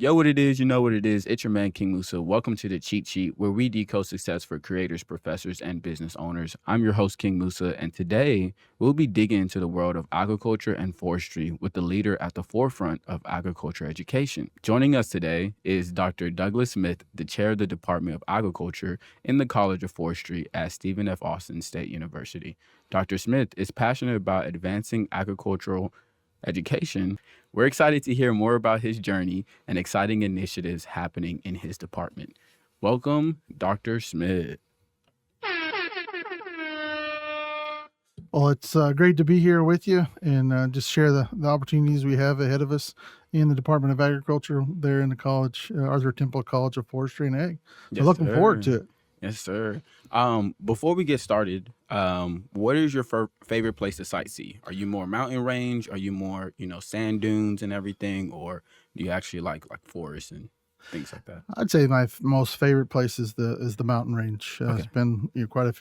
Yo, what it is, you know what it is. It's your man, King Musa. Welcome to the Cheat Sheet, where we decode success for creators, professors, and business owners. I'm your host, King Musa, and today we'll be digging into the world of agriculture and forestry with the leader at the forefront of agriculture education. Joining us today is Dr. Douglas Smith, the chair of the Department of Agriculture in the College of Forestry at Stephen F. Austin State University. Dr. Smith is passionate about advancing agricultural education. We're excited to hear more about his journey and exciting initiatives happening in his department. Welcome, Dr. Smith. Well, it's great to be here with you and just share the opportunities we have ahead of us in the Department of Agriculture there in the college, Arthur Temple College of Forestry and Ag. So Yes, looking forward sir. to it. Yes, sir. Before we get started, what is your favorite place to sightsee? Are you more mountain range? Are you more, sand dunes and everything, or do you actually like forests and things like that? I'd say my most favorite place is the mountain range. Okay. Spend quite a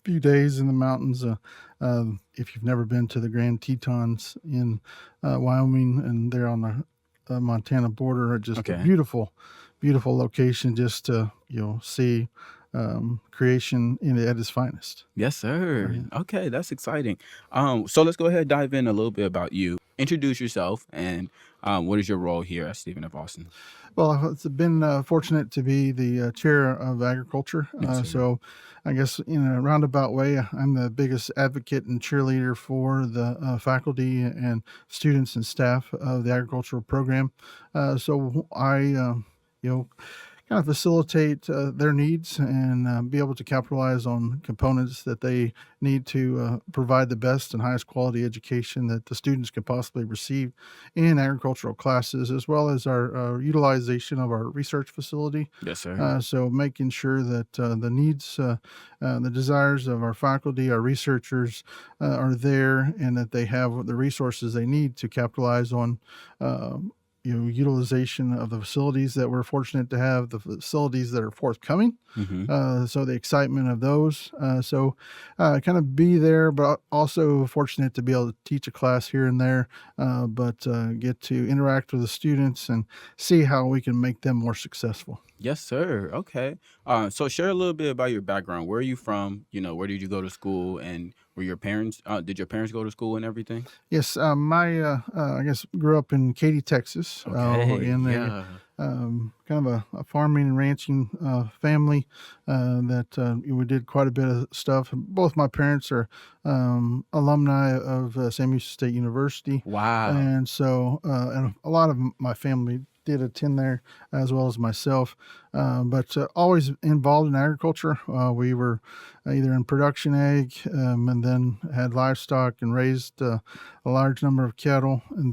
few days in the mountains. If you've never been to the Grand Tetons in Wyoming, and they're on the Montana border, just a Okay. beautiful location just to see creation at its finest. Yes, sir. Yeah. Okay, that's exciting. So let's go ahead and dive in a little bit about you. Introduce yourself and what is your role here at Stephen F. Austin? Well, it's been fortunate to be the chair of agriculture. Yes, sir. So I guess in a roundabout way, I'm the biggest advocate and cheerleader for the faculty and students and staff of the agricultural program. So I, kind of facilitate their needs and be able to capitalize on components that they need to provide the best and highest quality education that the students could possibly receive in agricultural classes, as well as our utilization of our research facility. Yes, sir. So making sure that the needs, the desires of our faculty, our researchers are there, and that they have the resources they need to capitalize on utilization of the facilities that we're fortunate to have, the facilities that are forthcoming. So the excitement of those. So kind of be there, but also fortunate to be able to teach a class here and there, but get to interact with the students and see how we can make them more successful. Yes, sir. Okay. So share a little bit about your background. Where are you from? Where did you go to school, and were your parents? Did your parents go to school and everything? Yes, I guess grew up in Katy, Texas, Okay. in a Yeah. kind of a farming and ranching family that we did quite a bit of stuff. Both my parents are alumni of Sam Houston State University, Wow. and so and a lot of my family did attend there as well as myself, but always involved in agriculture. We were either in production ag, and then had livestock and raised a large number of cattle, and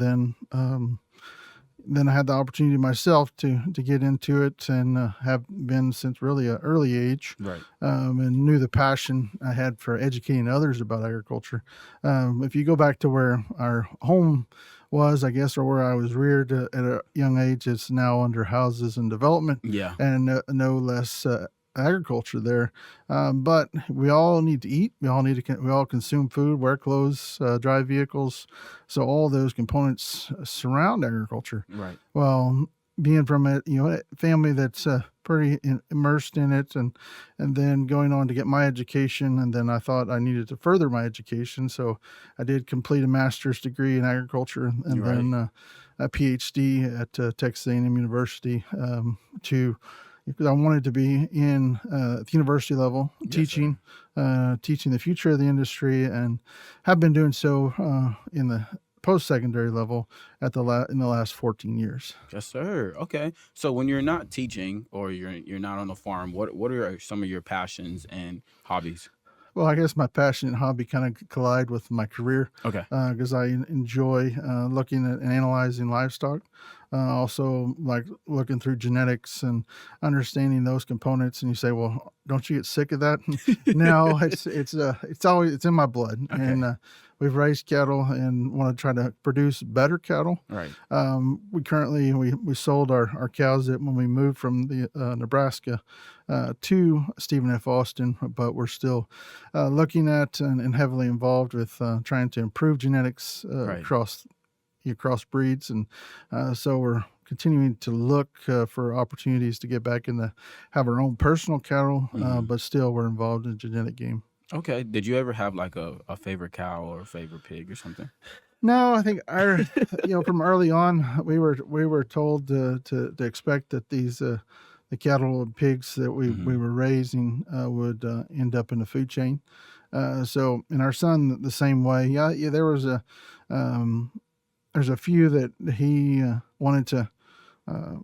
then I had the opportunity myself to get into it and have been since really an early age, Right. and knew the passion I had for educating others about agriculture. If you go back to where our home was, I guess, or where I was reared at a young age, it's now under houses and development, Yeah. and no less agriculture there. But we all need to eat. We all consume food, wear clothes, drive vehicles. So all those components surround agriculture. Right. Well, being from a family that's pretty immersed in it, and then going on to get my education, and then I thought I needed to further my education, so I did complete a master's degree in agriculture, and Right. then a PhD at Texas A&M University because I wanted to be in at the university level, Yes, teaching the future of the industry, and have been doing so in the post-secondary level in the last 14 years. Yes, sir. Okay. So when you're not teaching or you're not on the farm, what are some of your passions and hobbies? Well, I guess my passion and hobby kind of collide with my career Okay. because I enjoy looking at and analyzing livestock. Also, like looking through genetics and understanding those components. And you say, well, don't you get sick of that? No, it's in my blood, Okay. and we've raised cattle and want to try to produce better cattle. Right. We sold our cows when we moved from the Nebraska to Stephen F. Austin, but we're still looking at and heavily involved with trying to improve genetics Right. across breeds, and so we're continuing to look for opportunities to get back into have our own personal cattle, Mhm. but still we're involved in genetic game. Okay. Did you ever have like a favorite cow or a favorite pig or something? No, I think our from early on, we were told to expect that these, the cattle and pigs that we Mhm. were raising, would, end up in the food chain. So and our son the same way. Yeah, um, there's a few that he, wanted to, uh,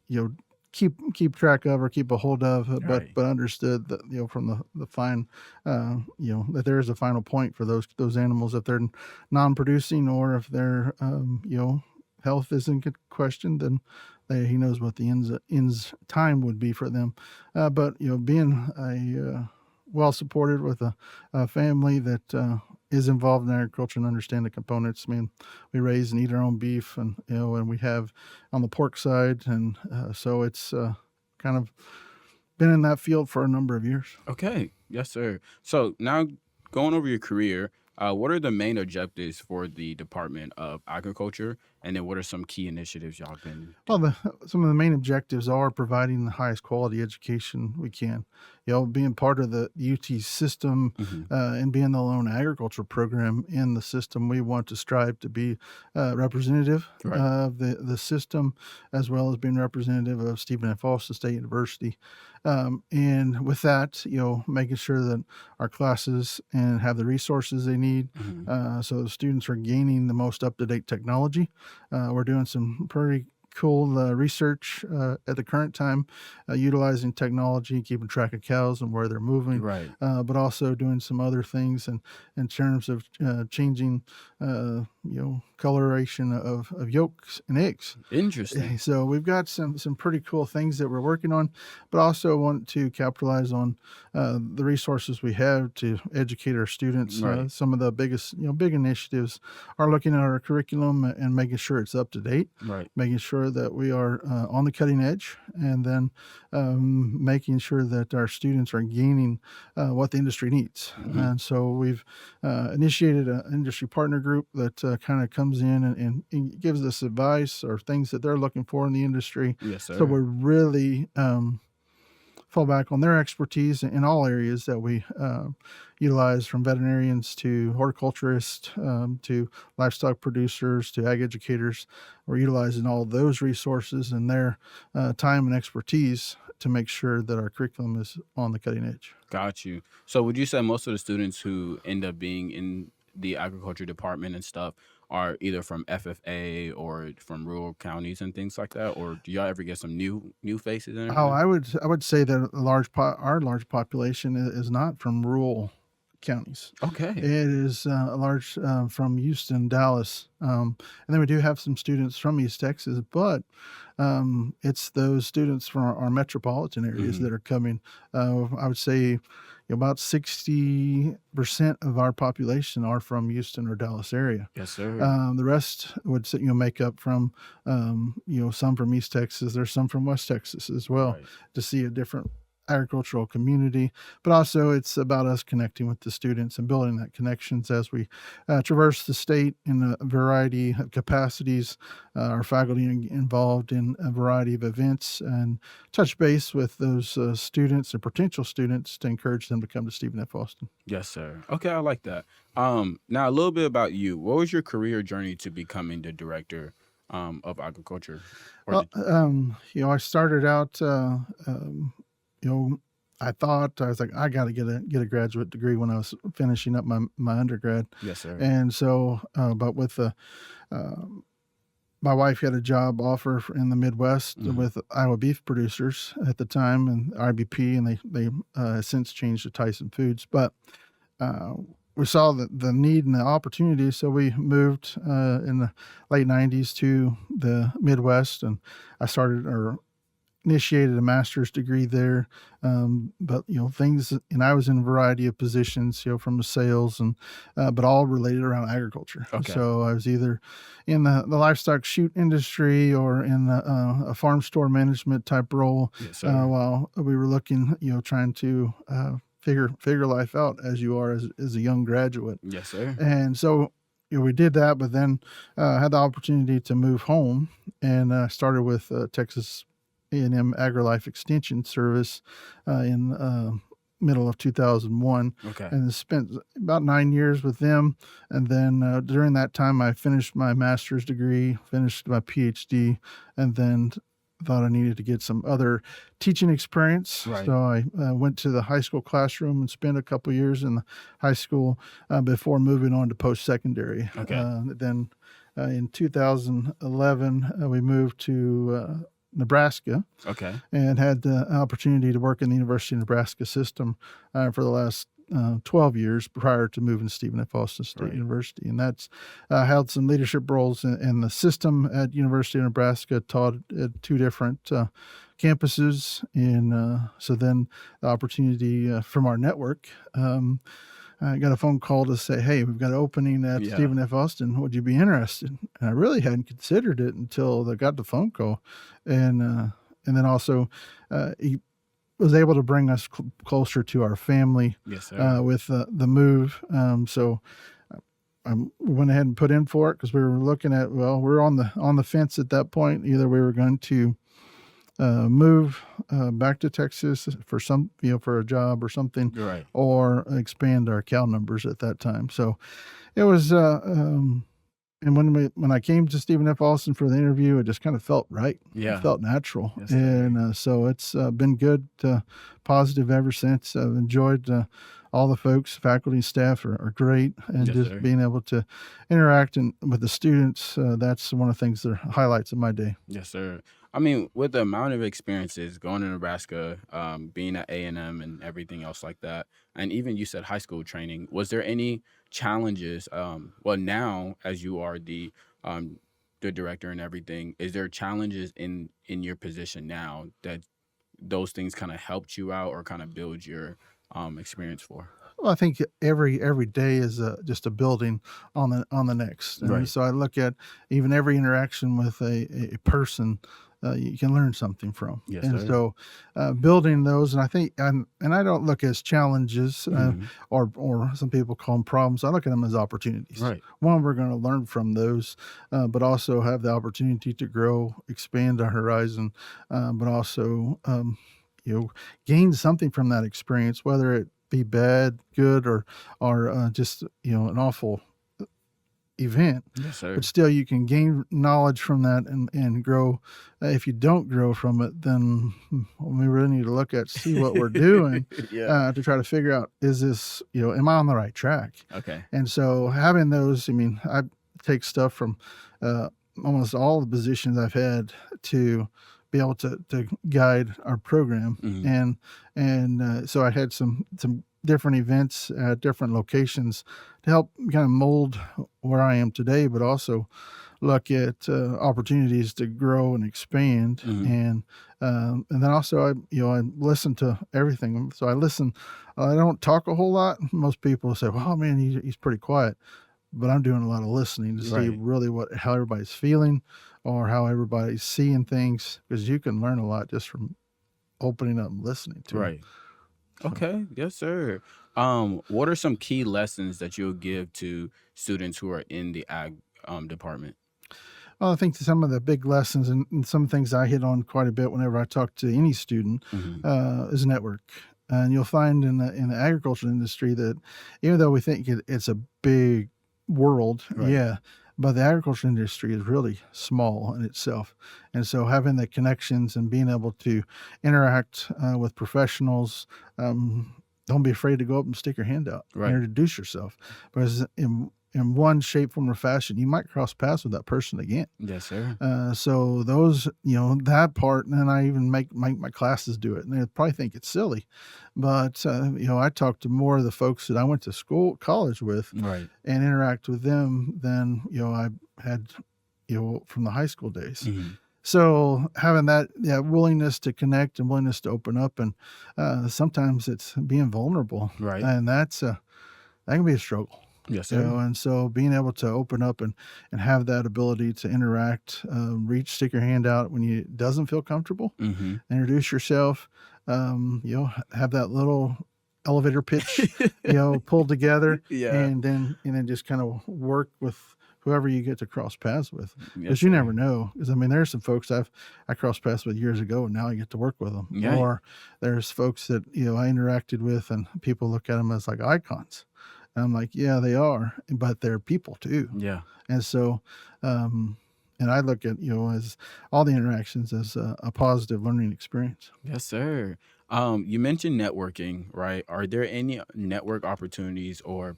you know, keep track of or keep a hold of, but Right. understood that from the fine, that there is a final point for those animals if they're non-producing or if their health is in question, then he knows what the ends time would be for them. But being a well supported with a family that is involved in agriculture and understand the components. I mean, we raise and eat our own beef, and and we have on the pork side, and so it's kind of been in that field for a number of years. Okay. Yes, sir. So now going over your career, what are the main objectives for the Department of Agriculture? And then what are some key initiatives y'all been Well, doing? some of the main objectives are providing the highest quality education we can. Being part of the UT system Hmm. and being the lone agricultural program in the system, we want to strive to be representative Right. of the system, as well as being representative of Stephen F. Austin State University. And with that, making sure that our classes and have the resources they need, Hmm. so the students are gaining the most up to date technology. We're doing some pretty cool research at the current time, utilizing technology, keeping track of cows and where they're moving, Right. but also doing some other things in terms of changing, coloration of yolks and eggs. Interesting. So we've got some pretty cool things that we're working on, but also want to capitalize on the resources we have to educate our students. Right. Some of the biggest big initiatives are looking at our curriculum and making sure it's up to date, Right. making sure that we are on the cutting edge, and then making sure that our students are gaining what the industry needs. Hmm. And so we've initiated an industry partner group that kind of comes in and gives us advice or things that they're looking for in the industry. Yes, So sir. we're really fall back on their expertise in all areas that we utilize, from veterinarians to horticulturists to livestock producers to ag educators. We're utilizing all those resources and their time and expertise to make sure that our curriculum is on the cutting edge. Got you. So would you say most of the students who end up being in the agriculture department and stuff are either from FFA or from rural counties and things like that? Or do y'all ever get some new faces and Oh, everything? I would say that our large population is not from rural counties. Okay. It is a large from Houston, Dallas, and then we do have some students from East Texas, but it's those students from our metropolitan areas Hmm. that are coming. I would say about 60% of our population are from Houston or Dallas area. Yes, sir. The rest would make up from some from East Texas. There's some from West Texas as well, Right. to see a different agricultural community. But also it's about us connecting with the students and building that connections as we traverse the state in a variety of capacities. Our faculty involved in a variety of events, and touch base with those students and potential students to encourage them to come to Stephen F. Austin. Yes, sir. Okay, I like that. Now a little bit about you. What was your career journey to becoming the director of agriculture? Or Well, the I started out, you know, I thought I was like, I got to get a graduate degree when I was finishing up my undergrad, Yes, sir. and so, but with the uh, my wife had a job offer in the Midwest Hmm. with Iowa beef producers at the time, and IBP, and they since changed to Tyson Foods, but uh, we saw the need and the opportunity, so we moved in the late '90s to the Midwest, and I started or initiated a master's degree there. But things, and I was in a variety of positions, from the sales and but all related around agriculture. Okay. So I was either in the livestock shoot industry or in a farm store management type role, Yes, sir. while we were looking, trying to figure life out as you are as a young graduate. Yes, sir. And so we did that, but then had the opportunity to move home and started with Texas A&M AgriLife Extension Service in middle of 2001, Okay. and spent about 9 years with them. And then during that time, I finished my master's degree, finished my PhD, and then thought I needed to get some other teaching experience. Right. So I went to the high school classroom and spent a couple years in the high school before moving on to post-secondary. Okay. Then in 2011, we moved to Nebraska Okay. and had the opportunity to work in the University of Nebraska system for the last 12 years prior to moving to Stephen F. Austin State Right. University. And that's held some leadership roles in the system at University of Nebraska, taught at two different campuses. And so then the opportunity from our network, I got a phone call to say, "Hey, we've got an opening at Yeah. Stephen F. Austin. Would you be interested?" And I really hadn't considered it until I got the phone call, and then also he was able to bring us closer to our family Yes, sir. with the move. So I went ahead and put in for it because we were looking at, well, we're on the fence at that point. Either we were going to move back to Texas for for a job or something, Right. or expand our cow numbers at that time. So it was, and when I came to Stephen F. Austin for the interview, it just kind of felt right. It Yeah. felt natural, Yes, sir. and so it's been good, positive ever since. I've enjoyed all the folks, faculty, and staff are great, and Yes, just sir. being able to interact with the students. That's one of the things that are highlights of my day. Yes, sir. I mean, with the amount of experiences going to Nebraska, being at A&M and everything else like that, and even you said high school training, was there any challenges? Well, now as you are the director and everything, is there challenges in your position now that those things kind of helped you out or kind of build your experience for? Well, I think every day is just a building on the next, and Right. so I look at even every interaction with a person, you can learn something from, Yes, and sir. so building those, and I think, and I don't look as challenges, Hmm. or some people call them problems. I look at them as opportunities. Right. One, we're going to learn from those, but also have the opportunity to grow, expand our horizon, but also gain something from that experience, whether it be bad, good, or just an awful event. Yes, But sir. still, you can gain knowledge from that and grow. If you don't grow from it, then we really need to look at see what we're doing Yeah. to try to figure out, is this, am I on the right track? Okay. And so having those, I mean, I take stuff from uh, almost all the positions I've had to be able to guide our program, Hmm. and so I had some different events at different locations to help kind of mold where I am today, but also look at opportunities to grow and expand, Hmm. and then also I listen to everything. So I listen. I don't talk a whole lot. Most people say, "Well, man, he's pretty quiet," but I'm doing a lot of listening to see Right. really how everybody's feeling or how everybody's seeing things, because you can learn a lot just from opening up and listening to them. Right. So. Okay, yes, sir. What are some key lessons that you'll give to students who are in the ag department? Well, I think some of the big lessons, and some things I hit on quite a bit whenever I talk to any student, Hmm. is network. And you'll find in the agriculture industry that even though we think it's a big world, Right. yeah, but the agriculture industry is really small in itself. And so having the connections and being able to interact with professionals, don't be afraid to go up and stick your hand out and Right. introduce yourself, because in one shape, form, or fashion, you might cross paths with that person again. Yes, sir. So those, that part, and then I even make my classes do it, and they probably think it's silly, but I talk to more of the folks that I went to college with, Right. and interact with them than I had, from the high school days. Hmm. So having that, yeah, willingness to connect and willingness to open up, and sometimes it's being vulnerable, Right. and that can be a struggle. Yes, sir. And so being able to open up and have that ability to interact, stick your hand out when you doesn't feel comfortable, Hmm. introduce yourself, have that little elevator pitch, pulled together, Yeah. and then just kind of work with whoever you get to cross paths with, Yes, because you never sir. know. Because I mean, there's some folks I crossed paths with years ago, and now I get to work with them. Yeah. Or there's folks that I interacted with, and people look at them as like icons. And I'm like, yeah, they are, but they're people too. Yeah. And so, um, and I look at as all the interactions as a positive learning experience. Yes, sir. You mentioned networking, right? Are there any network opportunities or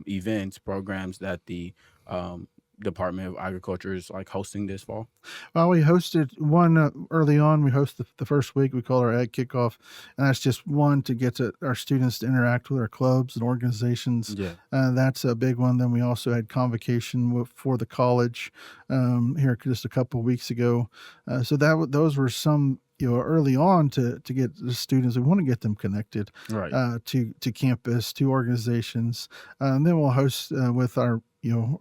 events, programs that the um, Department of Agriculture is like hosting this fall? Well, we hosted one early on. We hosted the first week. We call our ag kickoff, and that's just one to get to our students to interact with our clubs and organizations. Yeah. That's a big one. Then we also had convocation for the college here just a couple of weeks ago. So those were some early on to get the students. We want to get them connected Right. to campus, to organizations. And then we'll host with our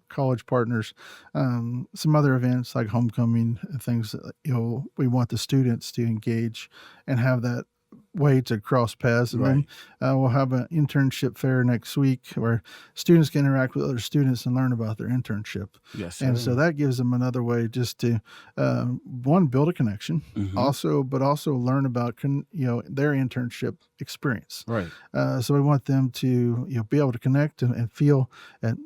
college partners some other events like homecoming and things that, we want the students to engage and have that way to cross paths. And then Right. we'll have an internship fair next week where students can interact with other students and learn about their internship. Yes, And so sir. that gives them another way just to, one, build a connection, Mm-hmm. but also learn about, their internship experience. Right. So we want them to, be able to connect and feel at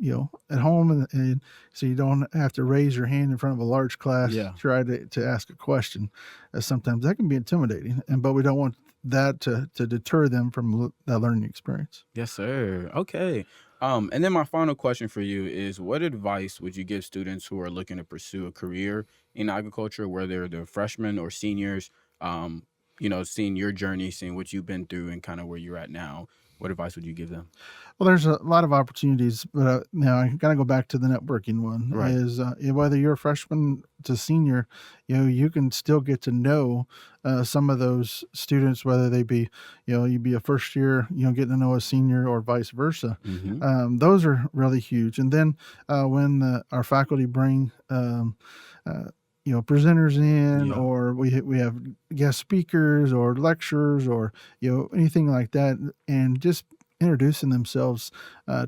home, and so you don't have to raise your hand in front of a large class Yeah. try to ask a question. Sometimes that can be intimidating, but we don't want that to deter them from that learning experience. Yes, sir. Okay. And then my final question for you is what advice would you give students who are looking to pursue a career in agriculture, whether they're freshmen or seniors, seeing your journey, seeing what you've been through and kind of where you're at now? What advice would you give them? Well, there's a lot of opportunities, but now I gotta go back to the networking one. Right. Is whether you're a freshman to senior, you can still get to know some of those students, whether they be, you be a first year, getting to know a senior or vice versa. Mm-hmm. Those are really huge. And then when our faculty bring presenters in, Yeah. or we have guest speakers or lecturers, or anything like that, and just introducing themselves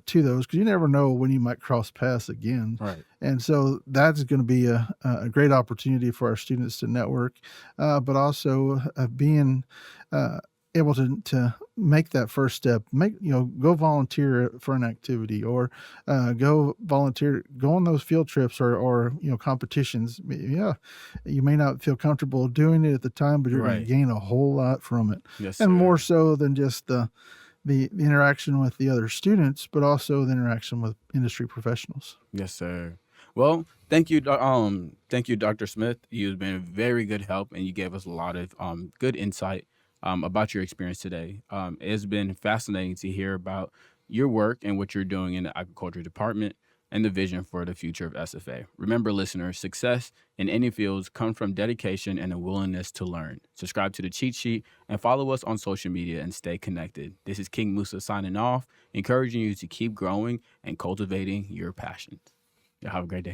to those, because you never know when you might cross paths again. Right. And so that's going to be a great opportunity for our students to network, but also being able to make that first step, go volunteer for an activity, or go on those field trips, or competitions. Yeah, you may not feel comfortable doing it at the time, but you're going to Right. gain a whole lot from it, Yes, and more sir. so than just the interaction with the other students, but also the interaction with industry professionals. Yes, sir. Well, thank you, Dr. Smith. You've been a very good help, and you gave us a lot of good insight about your experience today. It's been fascinating to hear about your work and what you're doing in the agriculture department and the vision for the future of SFA. Remember, listeners, success in any fields comes from dedication and a willingness to learn. Subscribe to the cheat sheet and follow us on social media and stay connected. This is King Musa signing off, encouraging you to keep growing and cultivating your passions. Y'all have a great day.